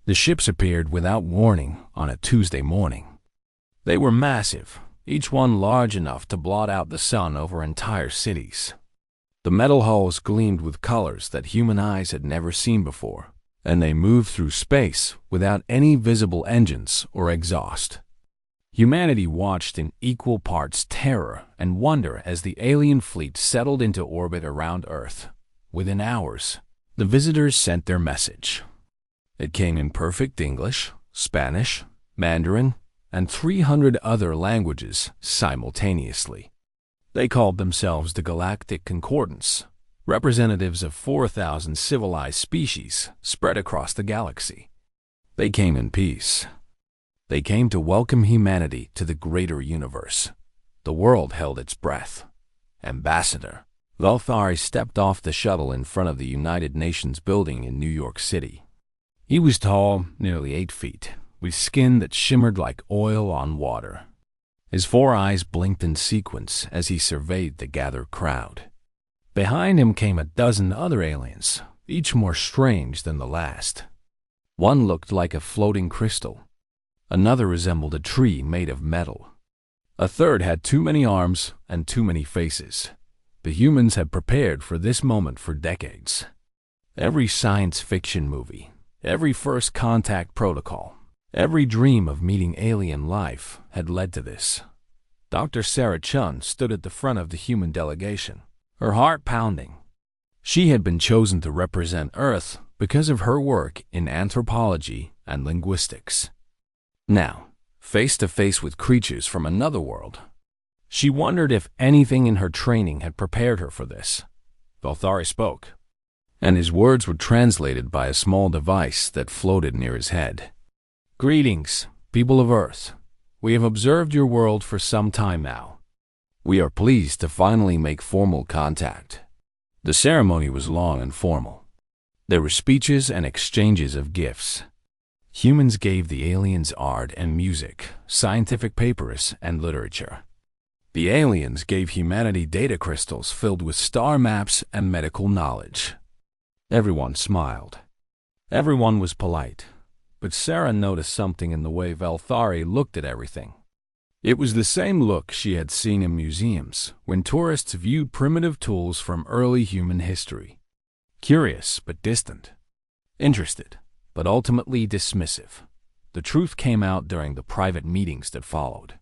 The ships appeared without warning on a Tuesday morning. They were massive, each one large enough to blot out the sun over entire cities. The metal hulls gleamed with colors that human eyes had never seen before, and they moved through space without any visible engines or exhaust. Humanity watched in equal parts terror and wonder as the alien fleet settled into orbit around Earth. Within hours, the visitors sent their message. It came in perfect English, Spanish, Mandarin, and 300 other languages simultaneously. They called themselves the Galactic Concordance, representatives of 4,000 civilized species spread across the galaxy. They came in peace. They came to welcome humanity to the greater universe. The world held its breath. Ambassador Velthari stepped off the shuttle in front of the United Nations building in New York City. He was tall, nearly 8 feet, with skin that shimmered like oil on water. His 4 eyes blinked in sequence as he surveyed the gathered crowd. Behind him came a dozen other aliens, each more strange than the last. One looked like a floating crystal. Another resembled a tree made of metal. A third had too many arms and too many faces. The humans had prepared for this moment for decades. Every science fiction movie, every first contact protocol, every dream of meeting alien life had led to this. Dr. Sarah Chun stood at the front of the human delegation, her heart pounding. She had been chosen to represent Earth because of her work in anthropology and linguistics. Now, face to face with creatures from another world, she wondered if anything in her training had prepared her for this. Velthari spoke, and his words were translated by a small device that floated near his head. Greetings, people of Earth. We have observed your world for some time now. We are pleased to finally make formal contact. The ceremony was long and formal. There were speeches and exchanges of gifts. Humans gave the aliens art and music, scientific papers, and literature. The aliens gave humanity data crystals filled with star maps and medical knowledge. Everyone smiled. Everyone was polite. But Sarah noticed something in the way Velthari looked at everything. It was the same look she had seen in museums when tourists viewed primitive tools from early human history. Curious but distant. Interested, but ultimately dismissive. The truth came out during the private meetings that followed.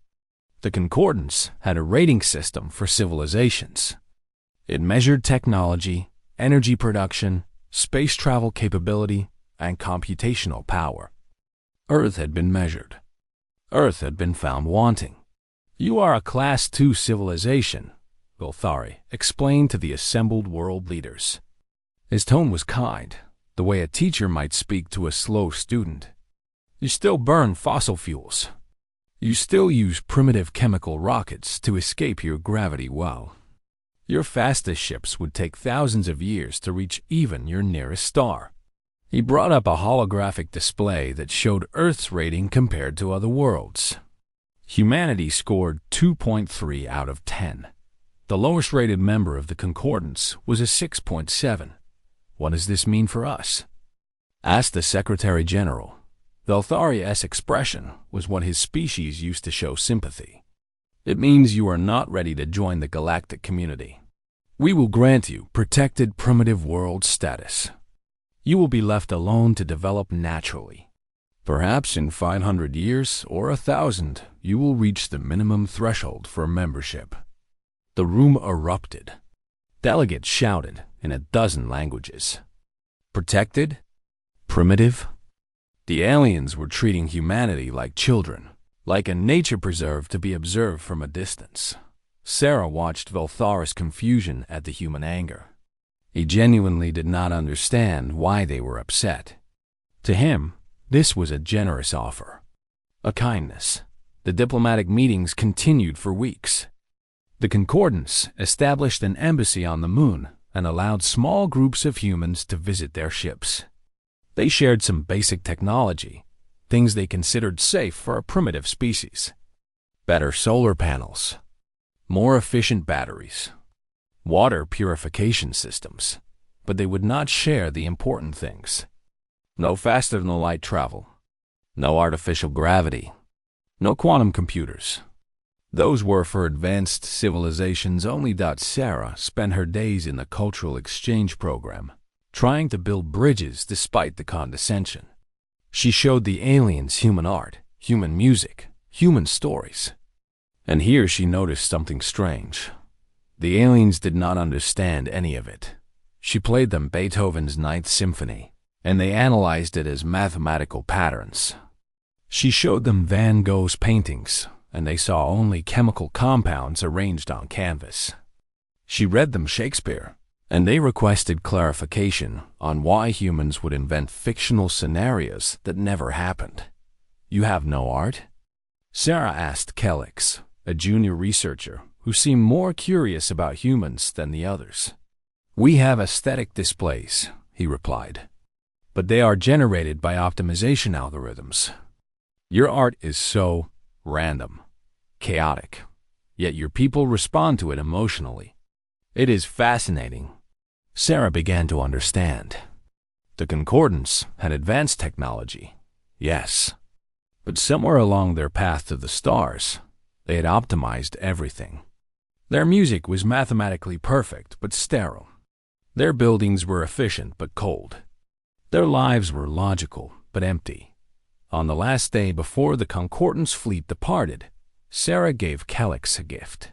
The Concordance had a rating system for civilizations. It measured technology, energy production, space travel capability, and computational power. Earth had been measured. Earth had been found wanting. You are a Class 2 civilization, Velthari explained to the assembled world leaders. His tone was kind, the way a teacher might speak to a slow student. You still burn fossil fuels. You still use primitive chemical rockets to escape your gravity well. Your fastest ships would take thousands of years to reach even your nearest star. He brought up a holographic display that showed Earth's rating compared to other worlds. Humanity scored 2.3 out of 10. The lowest rated member of the Concordance was a 6.7. What does this mean for us? Asked the Secretary General. Velthari's expression was what his species used to show sympathy. It means you are not ready to join the galactic community. We will grant you protected primitive world status. You will be left alone to develop naturally. Perhaps in 500 years or 1,000, you will reach the minimum threshold for membership. The room erupted. Delegates shouted in a dozen languages. Protected? Primitive? The aliens were treating humanity like children, like a nature preserve to be observed from a distance. Sarah watched Velthari's confusion at the human anger. He genuinely did not understand why they were upset. To him, this was a generous offer, a kindness. The diplomatic meetings continued for weeks. The Concordance established an embassy on the moon and allowed small groups of humans to visit their ships. They shared some basic technology, things they considered safe for a primitive species. Better solar panels, more efficient batteries, water purification systems, but they would not share the important things. No faster-than-light travel. No artificial gravity. No quantum computers. Those were for advanced civilizations only. Sarah spent her days in the cultural exchange program, trying to build bridges despite the condescension. She showed the aliens human art, human music, human stories. And here she noticed something strange. The aliens did not understand any of it. She played them Beethoven's Ninth Symphony, and they analyzed it as mathematical patterns. She showed them Van Gogh's paintings, and they saw only chemical compounds arranged on canvas. She read them Shakespeare, and they requested clarification on why humans would invent fictional scenarios that never happened. You have no art? Sarah asked Kellex, a junior researcher who seemed more curious about humans than the others. We have aesthetic displays, he replied, but they are generated by optimization algorithms. Your art is so random, chaotic, yet your people respond to it emotionally. It is fascinating. Sarah began to understand. The Concordance had advanced technology, yes, but somewhere along their path to the stars, they had optimized everything. Their music was mathematically perfect but sterile. Their buildings were efficient but cold. Their lives were logical but empty. On the last day before the Concordance fleet departed, Sarah gave Kellex a gift.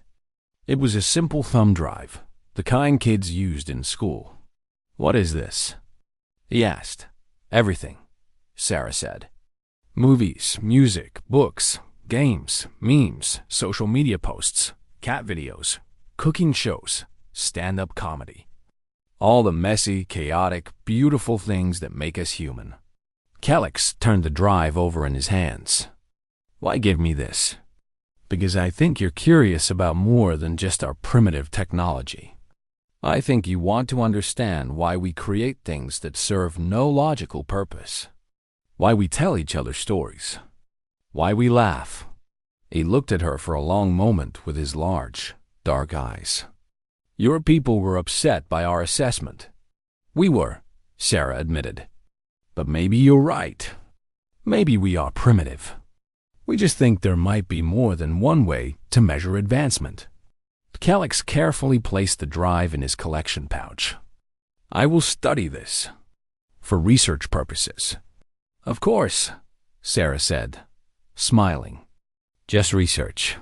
It was a simple thumb drive, the kind kids used in school. What is this? He asked. Everything, Sarah said. Movies, music, books, games, memes, social media posts, cat videos, cooking shows, stand-up comedy. All the messy, chaotic, beautiful things that make us human. Kellex turned the drive over in his hands. Why give me this? Because I think you're curious about more than just our primitive technology. I think you want to understand why we create things that serve no logical purpose. Why we tell each other stories. Why we laugh. He looked at her for a long moment with his large, dark eyes. Your people were upset by our assessment. We were, Sarah admitted. But maybe you're right. Maybe we are primitive. We just think there might be more than one way to measure advancement. Kellex carefully placed the drive in his collection pouch. I will study this. For research purposes. Of course, Sarah said, smiling. Just research.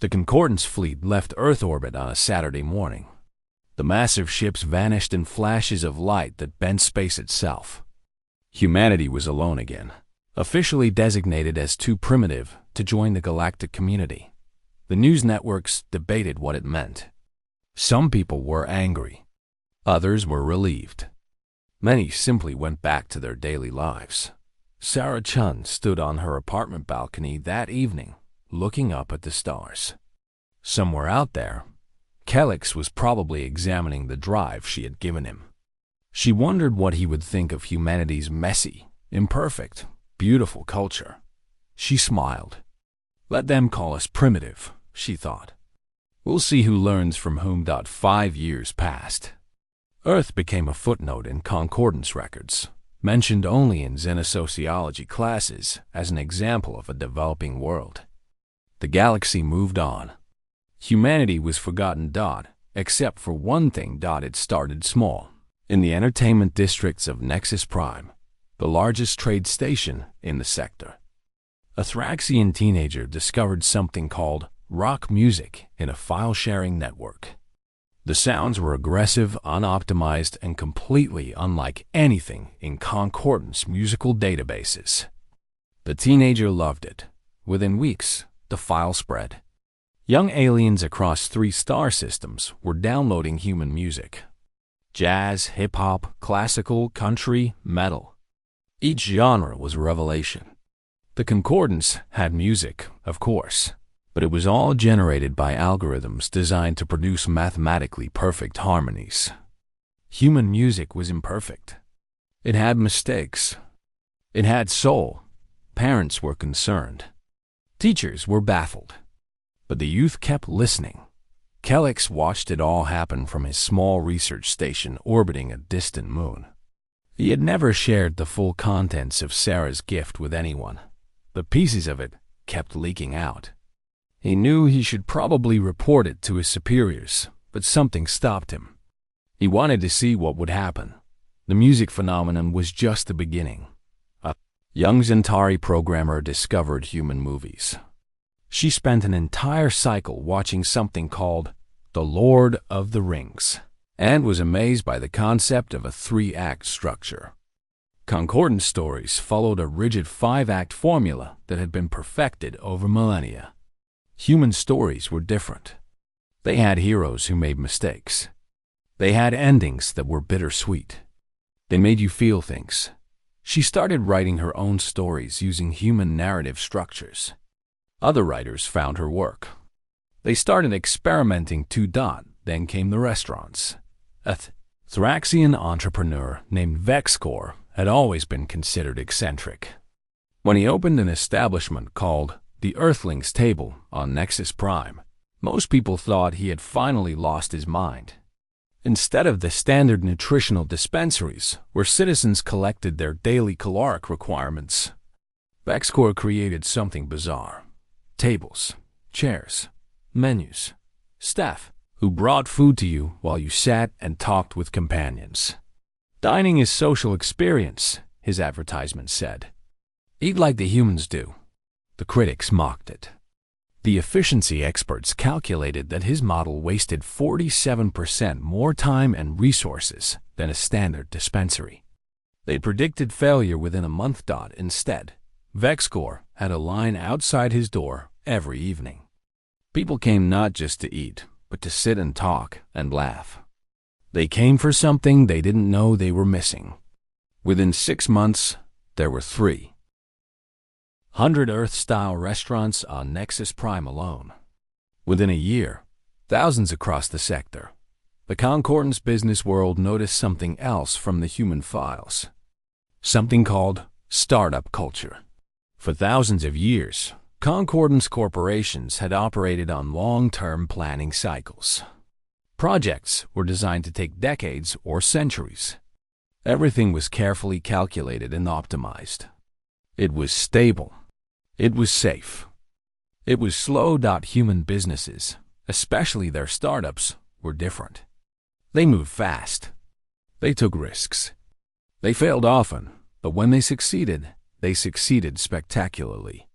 The Concordance fleet left Earth orbit on a Saturday morning. The massive ships vanished in flashes of light that bent space itself. Humanity was alone again, officially designated as too primitive to join the galactic community. The news networks debated what it meant. Some people were angry. Others were relieved. Many simply went back to their daily lives. Sarah Chun stood on her apartment balcony that evening, looking up at the stars. Somewhere out there, Kellex was probably examining the drive she had given him. She wondered what he would think of humanity's messy, imperfect, beautiful culture. She smiled. Let them call us primitive, she thought. We'll see who learns from whom. 5 years passed. Earth became a footnote in Concordance records, mentioned only in xenosociology classes as an example of a developing world. The galaxy moved on. Humanity was forgotten. Except for one thing. It started small. In the entertainment districts of Nexus Prime, the largest trade station in the sector. A Thraxian teenager discovered something called rock music in a file-sharing network. The sounds were aggressive, unoptimized, and completely unlike anything in Concordance musical databases. The teenager loved it. Within weeks, the file spread. Young aliens across 3 star systems were downloading human music. Jazz, hip-hop, classical, country, metal. Each genre was a revelation. The Concordance had music, of course, but it was all generated by algorithms designed to produce mathematically perfect harmonies. Human music was imperfect. It had mistakes. It had soul. Parents were concerned. Teachers were baffled. But the youth kept listening. Kellex watched it all happen from his small research station orbiting a distant moon. He had never shared the full contents of Sarah's gift with anyone. The pieces of it kept leaking out. He knew he should probably report it to his superiors, but something stopped him. He wanted to see what would happen. The music phenomenon was just the beginning. A young Zentari programmer discovered human movies. She spent an entire cycle watching something called The Lord of the Rings, and was amazed by the concept of a 3-act structure. Concordance stories followed a rigid 5-act formula that had been perfected over millennia. Human stories were different. They had heroes who made mistakes. They had endings that were bittersweet. They made you feel things. She started writing her own stories using human narrative structures. Other writers found her work. They started experimenting too. Then came the restaurants. A Thraxian entrepreneur named Vexcor had always been considered eccentric. When he opened an establishment called the Earthlings Table on Nexus Prime, most people thought he had finally lost his mind. Instead of the standard nutritional dispensaries where citizens collected their daily caloric requirements, Vexcor created something bizarre. Tables, chairs, menus, staff who brought food to you while you sat and talked with companions. Dining is social experience, his advertisement said. Eat like the humans do. The critics mocked it. The efficiency experts calculated that his model wasted 47% more time and resources than a standard dispensary. They predicted failure within a month. Instead, Vexcor had a line outside his door every evening. People came not just to eat, but to sit and talk and laugh. They came for something they didn't know they were missing. Within 6 months, there were 300 Earth-style restaurants on Nexus Prime alone. Within a year, thousands across the sector. The Concordance business world noticed something else from the human files. Something called startup culture. For thousands of years, Concordance corporations had operated on long-term planning cycles. Projects were designed to take decades or centuries. Everything was carefully calculated and optimized. It was stable. It was safe. It was slow. Human businesses, especially their startups, were different. They moved fast. They took risks. They failed often, but when they succeeded spectacularly.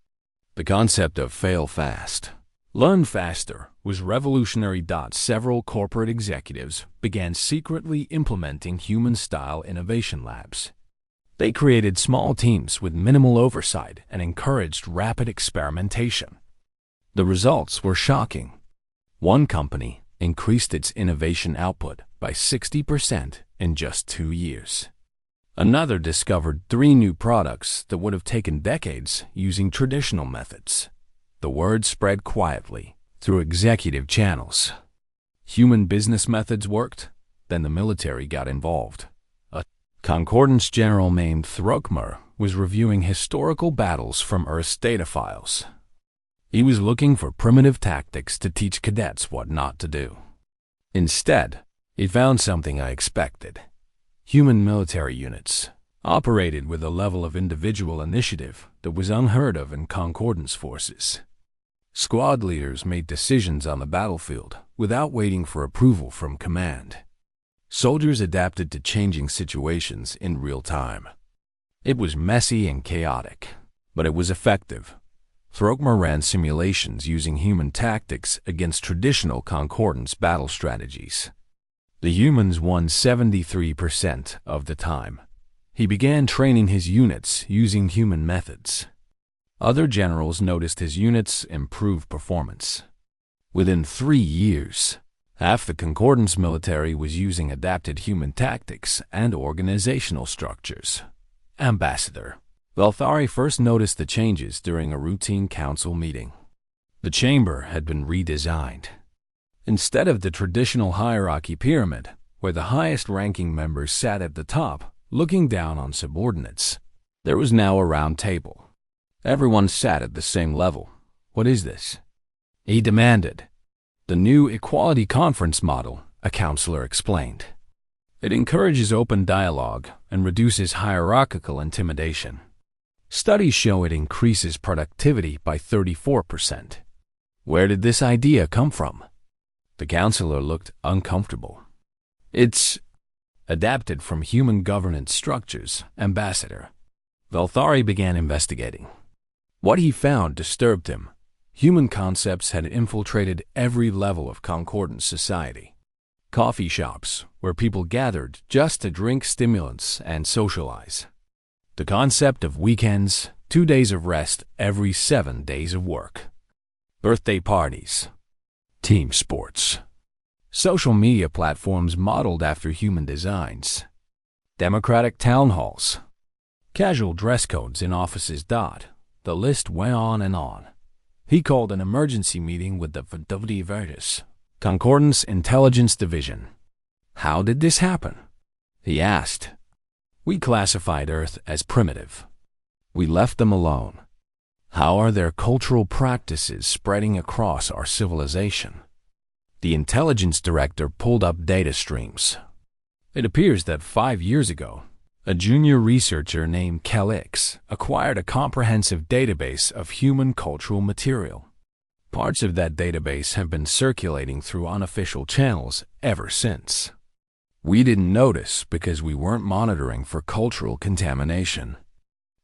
The concept of fail fast, learn faster was revolutionary. Several corporate executives began secretly implementing human-style innovation labs. They created small teams with minimal oversight and encouraged rapid experimentation. The results were shocking. One company increased its innovation output by 60% in just 2 years. Another discovered 3 new products that would have taken decades using traditional methods. The word spread quietly through executive channels. Human business methods worked, then the military got involved. A Concordance general named Throckmur was reviewing historical battles from Earth's data files. He was looking for primitive tactics to teach cadets what not to do. Instead, he found something unexpected. Human military units operated with a level of individual initiative that was unheard of in Concordance forces. Squad leaders made decisions on the battlefield without waiting for approval from command. Soldiers adapted to changing situations in real time. It was messy and chaotic, but it was effective. Throckmur ran simulations using human tactics against traditional Concordance battle strategies. The humans won 73% of the time. He began training his units using human methods. Other generals noticed his units' improved performance. Within 3 years, half the Concordance military was using adapted human tactics and organizational structures. Ambassador Velthari first noticed the changes during a routine council meeting. The chamber had been redesigned. Instead of the traditional hierarchy pyramid, where the highest-ranking members sat at the top, looking down on subordinates, there was now a round table. Everyone sat at the same level. "What is this?" he demanded. "The new equality conference model," a counselor explained. It encourages open dialogue and reduces hierarchical intimidation. Studies show it increases productivity by 34%. Where did this idea come from? The counselor looked uncomfortable. It's adapted from human governance structures, Ambassador. Velthari began investigating. What he found disturbed him. Human concepts had infiltrated every level of concordant society. Coffee shops, where people gathered just to drink stimulants and socialize. The concept of weekends, 2 days of rest every 7 days of work. Birthday parties. Team sports. Social media platforms modeled after human designs. Democratic town halls. Casual dress codes in offices. The list went on and on. He called an emergency meeting with the Futuristic Concordance Intelligence Division. How did this happen? He asked. We classified Earth as primitive. We left them alone. How are their cultural practices spreading across our civilization? The intelligence director pulled up data streams. It appears that 5 years ago, a junior researcher named Calix acquired a comprehensive database of human cultural material. Parts of that database have been circulating through unofficial channels ever since. We didn't notice because we weren't monitoring for cultural contamination.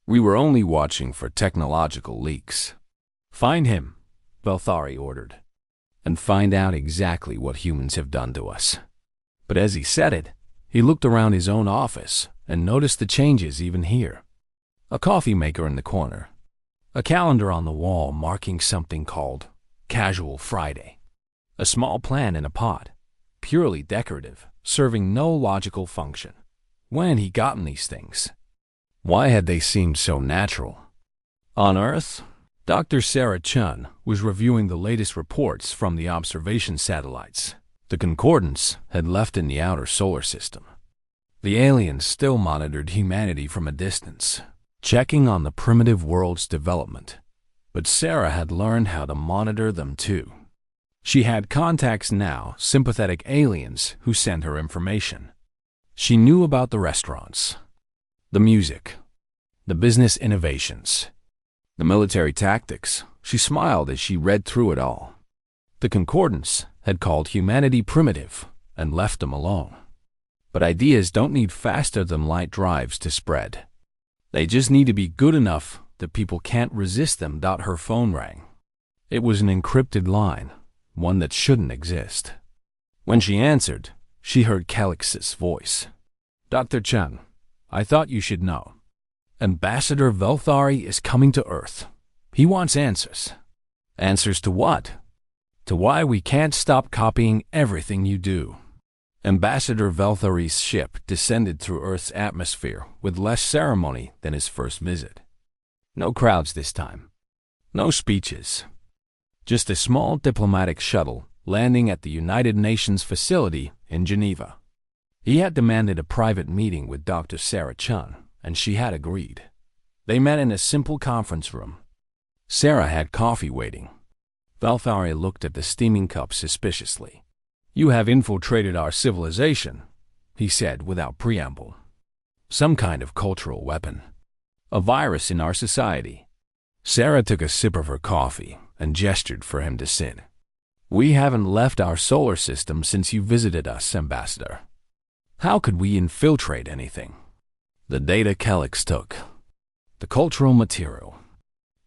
We were only watching for technological leaks. Find him, Velthari ordered, and find out exactly what humans have done to us. But as he said it, he looked around his own office and noticed the changes even here. A coffee maker in the corner. A calendar on the wall marking something called Casual Friday. A small plant in a pot, purely decorative, serving no logical function. When had he gotten these things? Why had they seemed so natural? On Earth, Dr. Sarah Chun was reviewing the latest reports from the observation satellites. The concordance had left in the outer solar system. The aliens still monitored humanity from a distance, checking on the primitive world's development. But Sarah had learned how to monitor them too. She had contacts now, sympathetic aliens who sent her information. She knew about the restaurants, the music, the business innovations, the military tactics. She smiled as she read through it all. The concordance had called humanity primitive and left them alone. But ideas don't need faster-than-light drives to spread. They just need to be good enough that people can't resist them. Her phone rang. It was an encrypted line, one that shouldn't exist. When she answered, she heard Calix's voice. Dr. Chen, I thought you should know. Ambassador Velthari is coming to Earth. He wants answers. Answers to what? To why we can't stop copying everything you do. Ambassador Velthari's ship descended through Earth's atmosphere with less ceremony than his first visit. No crowds this time. No speeches. Just a small diplomatic shuttle landing at the United Nations facility in Geneva. He had demanded a private meeting with Dr. Sarah Chun, and she had agreed. They met in a simple conference room. Sarah had coffee waiting. Velthari looked at the steaming cup suspiciously. You have infiltrated our civilization, he said without preamble. Some kind of cultural weapon. A virus in our society. Sarah took a sip of her coffee and gestured for him to sit. We haven't left our solar system since you visited us, Ambassador. How could we infiltrate anything? The data Calix took. The cultural material.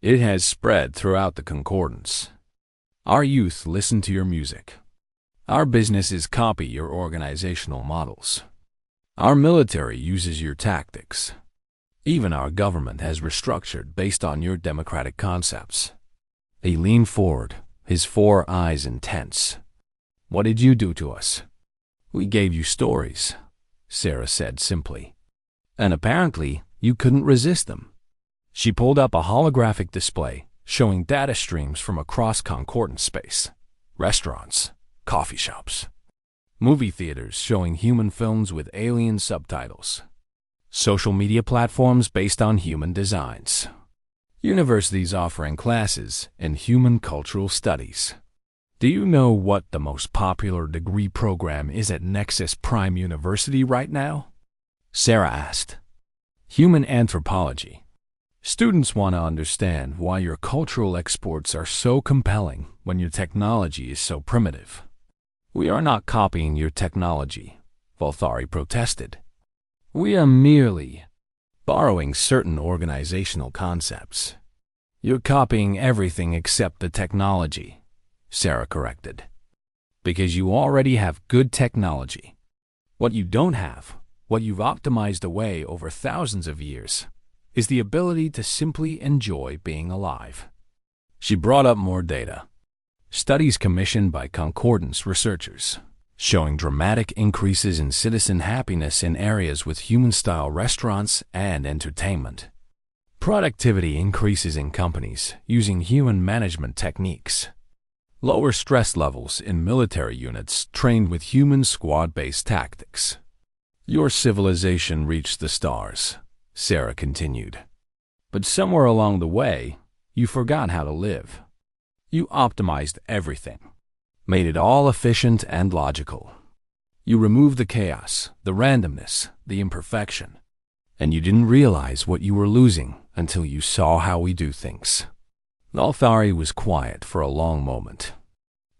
It has spread throughout the concordance. Our youth listen to your music. Our businesses copy your organizational models. Our military uses your tactics. Even our government has restructured based on your democratic concepts. He leaned forward, his 4 eyes intense. What did you do to us? We gave you stories, Sarah said simply. And apparently, you couldn't resist them. She pulled up a holographic display showing data streams from across concordant space. Restaurants, coffee shops, movie theaters showing human films with alien subtitles, social media platforms based on human designs, universities offering classes in human cultural studies. Do you know what the most popular degree program is at Nexus Prime University right now? Sarah asked. Human anthropology. Students want to understand why your cultural exports are so compelling when your technology is so primitive. We are not copying your technology, Valthari protested. We are merely borrowing certain organizational concepts. You're copying everything except the technology, Sarah corrected. Because you already have good technology. What you don't have, what you've optimized away over thousands of years, is the ability to simply enjoy being alive. She brought up more data. Studies commissioned by Concordance researchers, showing dramatic increases in citizen happiness in areas with human-style restaurants and entertainment. Productivity increases in companies using human management techniques. Lower stress levels in military units trained with human squad-based tactics. Your civilization reached the stars, Sarah continued. But somewhere along the way, you forgot how to live. You optimized everything, made it all efficient and logical. You removed the chaos, the randomness, the imperfection, and you didn't realize what you were losing until you saw how we do things. Valthari was quiet for a long moment.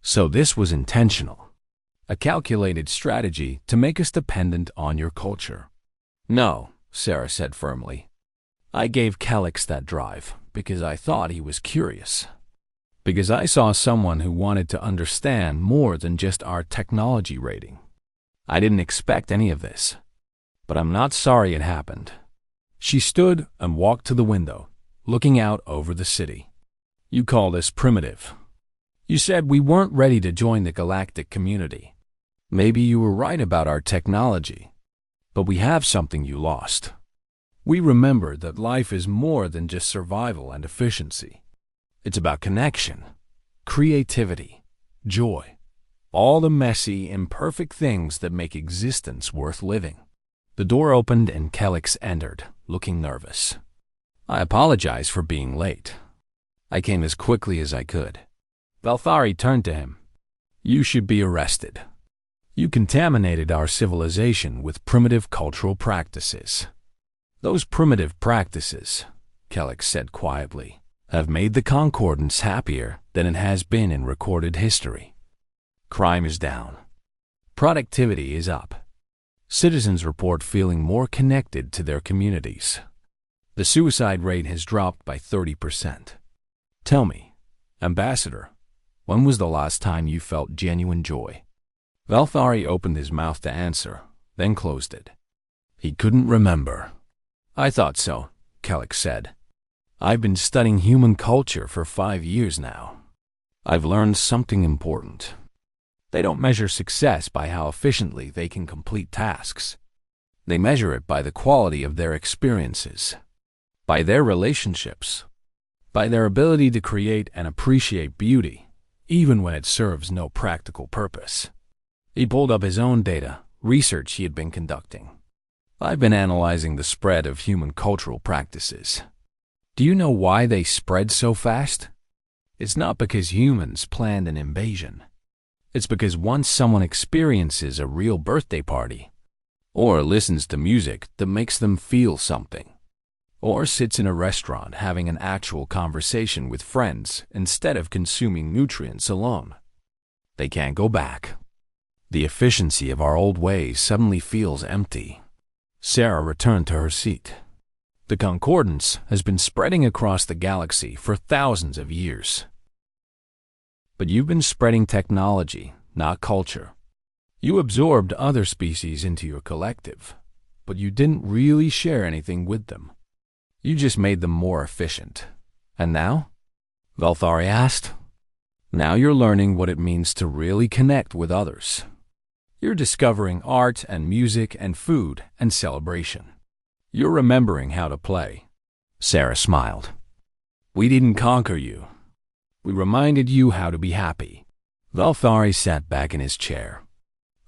So this was intentional, a calculated strategy to make us dependent on your culture. No, Sarah said firmly. I gave Calix that drive because I thought he was curious. Because I saw someone who wanted to understand more than just our technology rating. I didn't expect any of this, but I'm not sorry it happened. She stood and walked to the window, looking out over the city. You call this primitive. You said we weren't ready to join the galactic community. Maybe you were right about our technology, but we have something you lost. We remember that life is more than just survival and efficiency. It's about connection, creativity, joy, all the messy, imperfect things that make existence worth living. The door opened and Calix entered, looking nervous. I apologize for being late. I came as quickly as I could. Valthari turned to him. You should be arrested. You contaminated our civilization with primitive cultural practices. Those primitive practices, Calix said quietly, have made the Concordance happier than it has been in recorded history. Crime is down. Productivity is up. Citizens report feeling more connected to their communities. The suicide rate has dropped by 30%. Tell me, Ambassador, when was the last time you felt genuine joy? Valthari opened his mouth to answer, then closed it. He couldn't remember. I thought so, Calix said. I've been studying human culture for 5 years now. I've learned something important. They don't measure success by how efficiently they can complete tasks. They measure it by the quality of their experiences, by their relationships, by their ability to create and appreciate beauty, even when it serves no practical purpose. He pulled up his own data, research he had been conducting. I've been analyzing the spread of human cultural practices. Do you know why they spread so fast? It's not because humans planned an invasion. It's because once someone experiences a real birthday party, or listens to music that makes them feel something, or sits in a restaurant having an actual conversation with friends instead of consuming nutrients alone, they can't go back. The efficiency of our old ways suddenly feels empty. Sarah returned to her seat. The Concordance has been spreading across the galaxy for thousands of years. But you've been spreading technology, not culture. You absorbed other species into your collective, but you didn't really share anything with them. You just made them more efficient. And now? Valthari asked. Now you're learning what it means to really connect with others. You're discovering art and music and food and celebration. You're remembering how to play. Sarah smiled. We didn't conquer you. We reminded you how to be happy. Valthari sat back in his chair.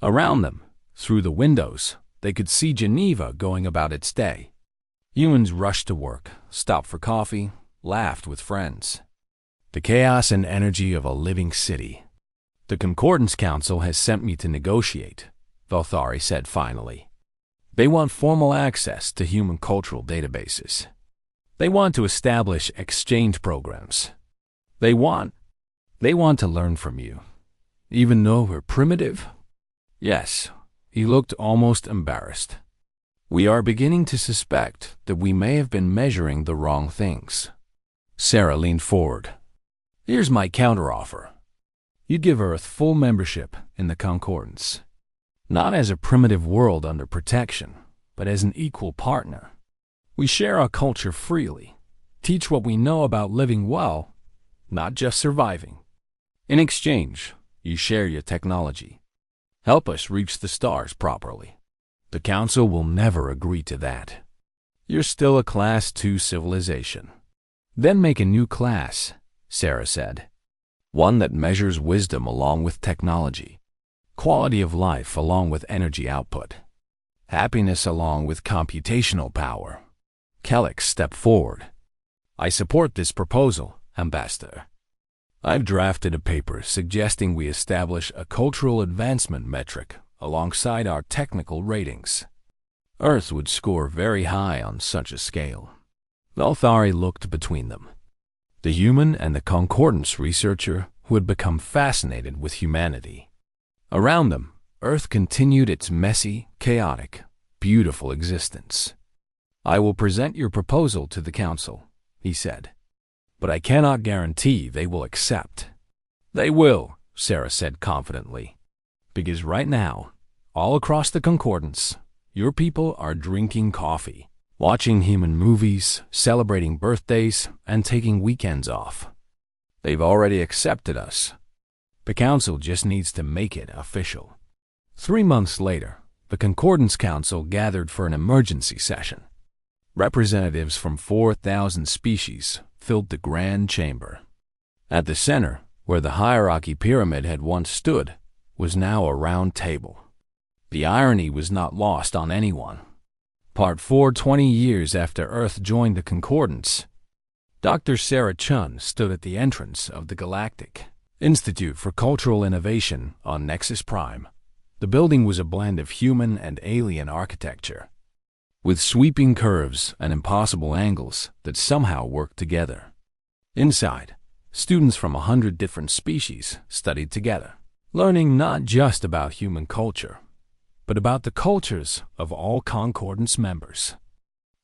Around them, through the windows, they could see Geneva going about its day. Humans rushed to work, stopped for coffee, laughed with friends. The chaos and energy of a living city. The Concordance Council has sent me to negotiate, Velthari said finally. They want formal access to human cultural databases. They want to establish exchange programs. They want to learn from you, even though we're primitive. Yes, he looked almost embarrassed. We are beginning to suspect that we may have been measuring the wrong things. Sarah leaned forward. Here's my counteroffer. You'd give Earth full membership in the Concordance. Not as a primitive world under protection, but as an equal partner. We share our culture freely, teach what we know about living well, not just surviving. In exchange, you share your technology. Help us reach the stars properly. The Council will never agree to that. You're still a Class 2 civilization. Then make a new class, Sarah said. One that measures wisdom along with technology, quality of life along with energy output, happiness along with computational power. Kellic stepped forward. I support this proposal, Ambassador. I've drafted a paper suggesting we establish a cultural advancement metric alongside our technical ratings. Earth would score very high on such a scale. Velthari looked between them. The human and the Concordance researcher who had become fascinated with humanity. Around them, Earth continued its messy, chaotic, beautiful existence. I will present your proposal to the Council, he said. But I cannot guarantee they will accept. They will, Sarah said confidently. Because right now, all across the Concordance, your people are drinking coffee, watching human movies, celebrating birthdays, and taking weekends off. They've already accepted us. The Council just needs to make it official. 3 months later, the Concordance Council gathered for an emergency session. Representatives from 4,000 species filled the grand chamber. At the center, where the hierarchy pyramid had once stood, was now a round table. The irony was not lost on anyone. Part 4, 20 years after Earth joined the Concordance, Dr. Sarah Chun stood at the entrance of the Galactic Institute for Cultural Innovation on Nexus Prime. The building was a blend of human and alien architecture, with sweeping curves and impossible angles that somehow worked together. Inside, students from 100 different species studied together, learning not just about human culture, but about the cultures of all Concordance members.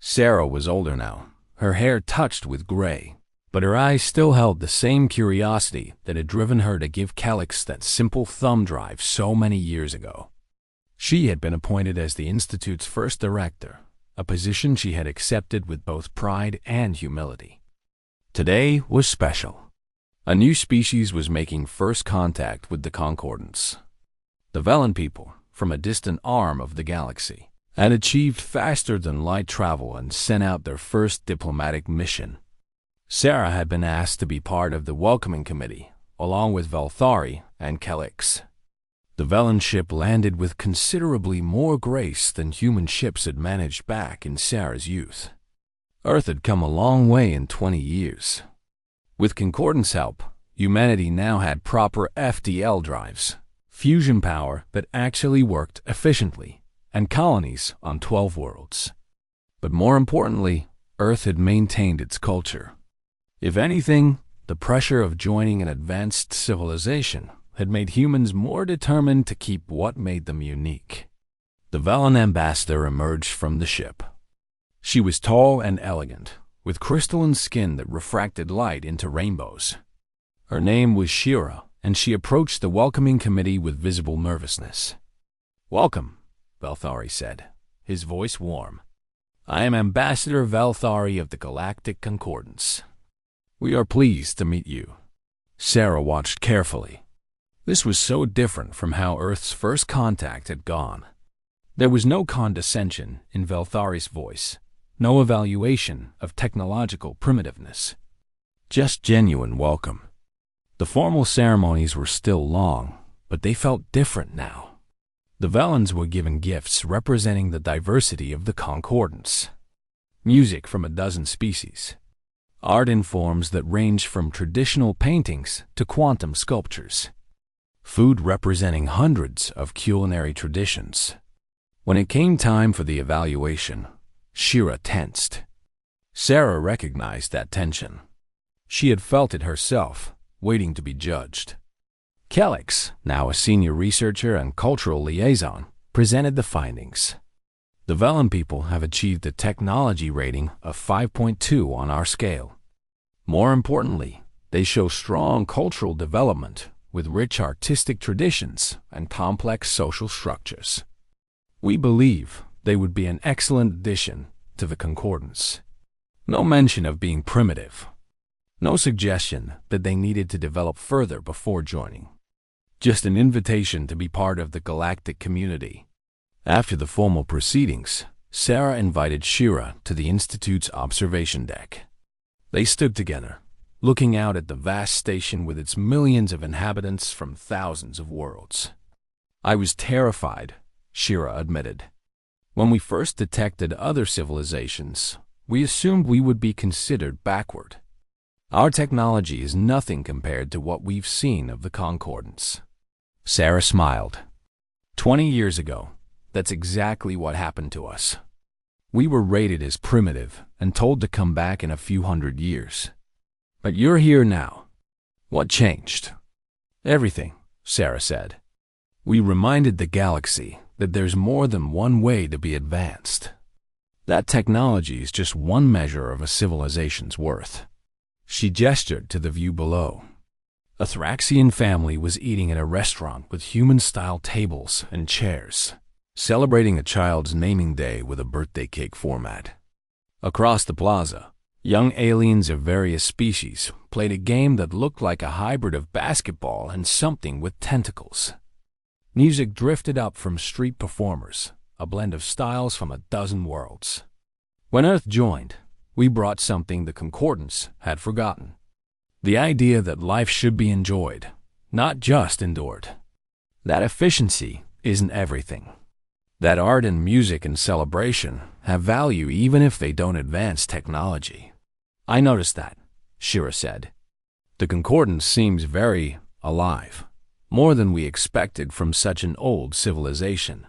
Sarah was older now, her hair touched with gray, but her eyes still held the same curiosity that had driven her to give Kellic that simple thumb drive so many years ago. She had been appointed as the Institute's first director, a position she had accepted with both pride and humility. Today was special. A new species was making first contact with the Concordance. The Velen people, from a distant arm of the galaxy, had achieved faster-than-light travel and sent out their first diplomatic mission. Sarah had been asked to be part of the welcoming committee, along with Velthari and Kellic. The Velen ship landed with considerably more grace than human ships had managed back in Sarah's youth. Earth had come a long way in 20 years. With Concordance help, humanity now had proper FDL drives, fusion power that actually worked efficiently, and colonies on 12 worlds. But more importantly, Earth had maintained its culture. If anything, the pressure of joining an advanced civilization had made humans more determined to keep what made them unique. The Velen ambassador emerged from the ship. She was tall and elegant, with crystalline skin that refracted light into rainbows. Her name was Shira, and she approached the welcoming committee with visible nervousness. Welcome, Velthari said, his voice warm. I am Ambassador Velthari of the Galactic Concordance. We are pleased to meet you. Sarah watched carefully. This was so different from how Earth's first contact had gone. There was no condescension in Velthari's voice, no evaluation of technological primitiveness. Just genuine welcome. The formal ceremonies were still long, but they felt different now. The Velens were given gifts representing the diversity of the Concordance. Music from a dozen species. Art in forms that range from traditional paintings to quantum sculptures. food representing hundreds of culinary traditions. When it came time for the evaluation, Shira tensed. Sarah recognized that tension. She had felt it herself, waiting to be judged. Kellex, now a senior researcher and cultural liaison, presented the findings. The Velen people have achieved a technology rating of 5.2 on our scale. More importantly, they show strong cultural development with rich artistic traditions and complex social structures. We believe they would be an excellent addition to the concordance. No mention of being primitive. No suggestion that they needed to develop further before joining. Just an invitation to be part of the galactic community. After the formal proceedings, Sarah invited Shira to the Institute's observation deck. They stood together, looking out at the vast station with its millions of inhabitants from thousands of worlds. I was terrified, Shira admitted. When we first detected other civilizations, we assumed we would be considered backward. Our technology is nothing compared to what we've seen of the concordance. Sarah smiled. 20 years ago, that's exactly what happened to us. We were rated as primitive and told to come back in a few hundred years. But you're here now. What changed? Everything, Sarah said. We reminded the galaxy that there's more than one way to be advanced. That technology is just one measure of a civilization's worth. She gestured to the view below. A Thraxian family was eating at a restaurant with human-style tables and chairs, celebrating a child's naming day with a birthday cake format. Across the plaza, young aliens of various species played a game that looked like a hybrid of basketball and something with tentacles. Music drifted up from street performers, a blend of styles from a dozen worlds. When Earth joined, we brought something the concordance had forgotten. The idea that life should be enjoyed, not just endured. That efficiency isn't everything. That art and music and celebration have value even if they don't advance technology. I noticed that, Shira said. The concordance seems very alive, more than we expected from such an old civilization.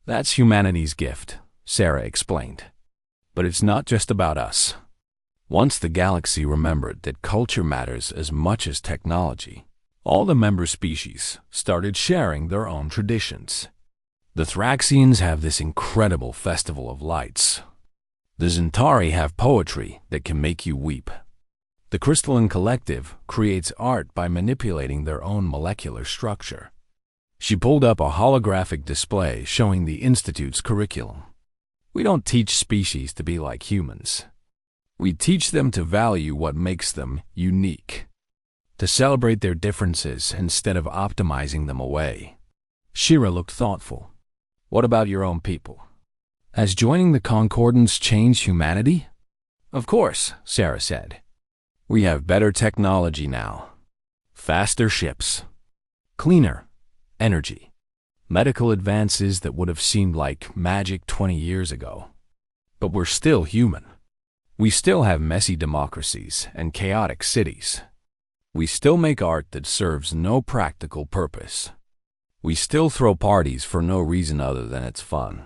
That's humanity's gift, Sarah explained. But it's not just about us. Once the galaxy remembered that culture matters as much as technology, all the member species started sharing their own traditions. The Thraxians have this incredible festival of lights. The Zentari have poetry that can make you weep. The Crystalline Collective creates art by manipulating their own molecular structure. She pulled up a holographic display showing the Institute's curriculum. We don't teach species to be like humans. We teach them to value what makes them unique, to celebrate their differences instead of optimizing them away. Shira looked thoughtful. What about your own people? Has joining the concordance changed humanity? Of course, Sarah said. We have better technology now. Faster ships. Cleaner energy. Medical advances that would have seemed like magic 20 years ago. But we're still human. We still have messy democracies and chaotic cities. We still make art that serves no practical purpose. We still throw parties for no reason other than it's fun.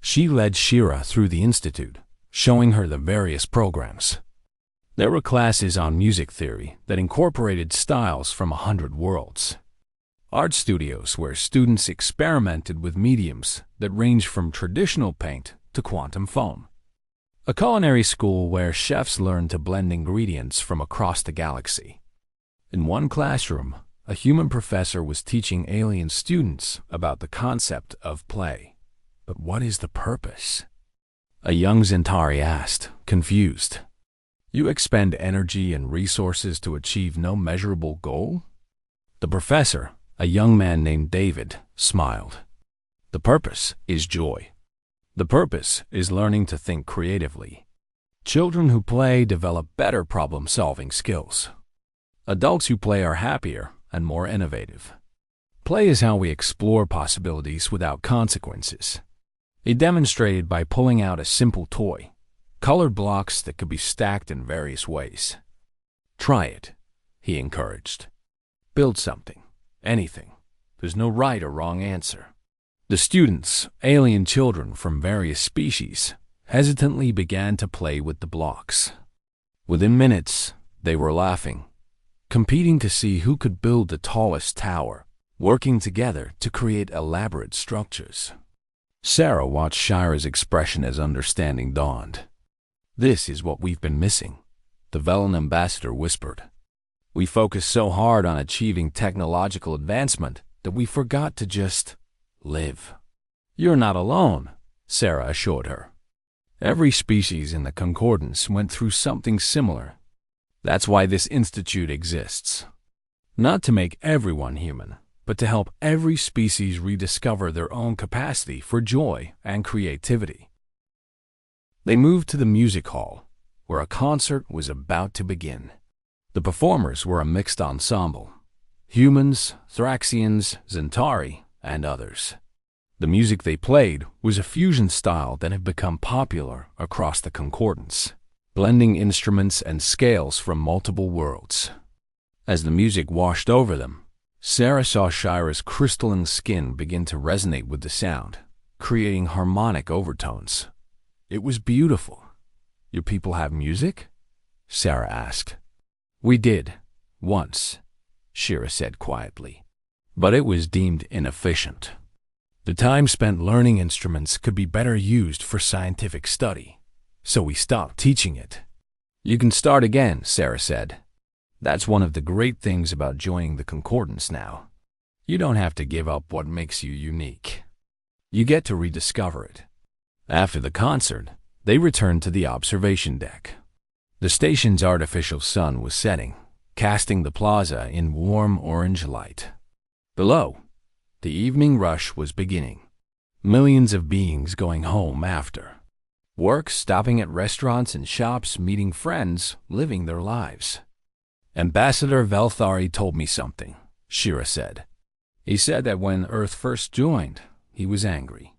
She led Shira through the Institute, showing her the various programs. There were classes on music theory that incorporated styles from 100 worlds. Art studios where students experimented with mediums that range from traditional paint to quantum foam. A culinary school where chefs learned to blend ingredients from across the galaxy. In one classroom, a human professor was teaching alien students about the concept of play. But what is the purpose? A young Zentari asked, confused. You expend energy and resources to achieve no measurable goal? The professor, a young man named David, smiled. The purpose is joy. The purpose is learning to think creatively. Children who play develop better problem-solving skills. Adults who play are happier and more innovative. Play is how we explore possibilities without consequences. It demonstrated by pulling out a simple toy, colored blocks that could be stacked in various ways. Try it, he encouraged. Build something, anything, There's no right or wrong answer. The students, alien children from various species, hesitantly began to play with the blocks. Within minutes, they were laughing, competing to see who could build the tallest tower, working together to create elaborate structures. Sarah watched Shira's expression as understanding dawned. "This is what we've been missing," the Velen ambassador whispered. "We focused so hard on achieving technological advancement that we forgot to just live." "You're not alone," Sarah assured her. "Every species in the Concordance went through something similar. That's why this institute exists. Not to make everyone human, but to help every species rediscover their own capacity for joy and creativity." They moved to the music hall, where a concert was about to begin. The performers were a mixed ensemble: humans, Thraxians, Zentauri, and others. The music they played was a fusion style that had become popular across the Concordance, blending instruments and scales from multiple worlds. As the music washed over them, Sarah saw Shira's crystalline skin begin to resonate with the sound, creating harmonic overtones. It was beautiful. "Your people have music?" Sarah asked. "We did, once," Shira said quietly. "But it was deemed inefficient. The time spent learning instruments could be better used for scientific study, so we stopped teaching it." "You can start again," Sarah said. "That's one of the great things about joining the Concordance now. You don't have to give up what makes you unique. You get to rediscover it." After the concert, they returned to the observation deck. The station's artificial sun was setting, casting the plaza in warm orange light. Below, the evening rush was beginning. Millions of beings going home after work, stopping at restaurants and shops, meeting friends, living their lives. "Ambassador Velthari told me something," Shira said. "He said that when Earth first joined, he was angry.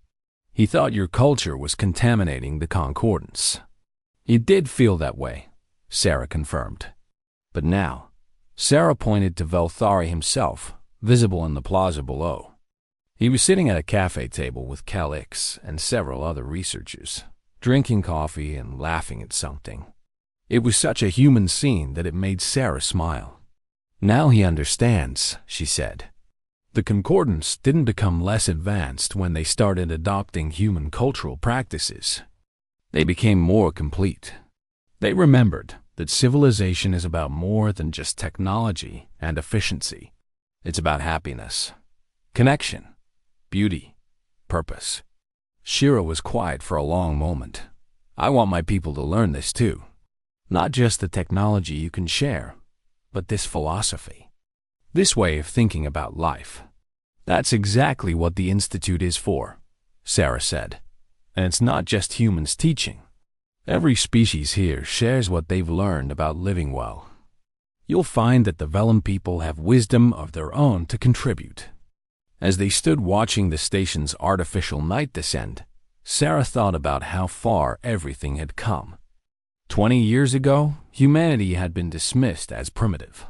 He thought your culture was contaminating the Concordance." "He did feel that way," Sarah confirmed. But now, Sarah pointed to Velthari himself, visible in the plaza below. He was sitting at a cafe table with Calix and several other researchers, drinking coffee and laughing at something. It was such a human scene that it made Sarah smile. "Now he understands," she said. "The Concordance didn't become less advanced when they started adopting human cultural practices. They became more complete. They remembered that civilization is about more than just technology and efficiency. It's about happiness, connection, beauty, purpose." Shira was quiet for a long moment. "I want my people to learn this too. Not just the technology you can share, but this philosophy, this way of thinking about life. That's exactly what the Institute is for," Sarah said. "And it's not just humans teaching. Every species here shares what they've learned about living well. You'll find that the Velen people have wisdom of their own to contribute." As they stood watching the station's artificial night descend, Sarah thought about how far everything had come. 20 years ago, humanity had been dismissed as primitive.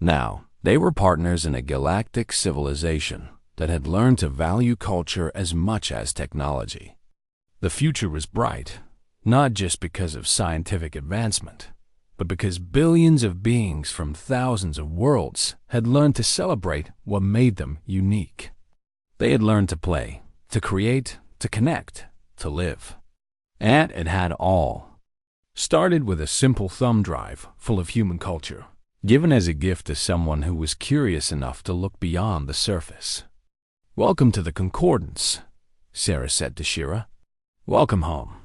Now, they were partners in a galactic civilization that had learned to value culture as much as technology. The future was bright, not just because of scientific advancement, but because billions of beings from thousands of worlds had learned to celebrate what made them unique. They had learned to play, to create, to connect, to live. And it had all. Started with a simple thumb drive full of human culture, given as a gift to someone who was curious enough to look beyond the surface. "Welcome to the Concordance," Sarah said to Shira. "Welcome home."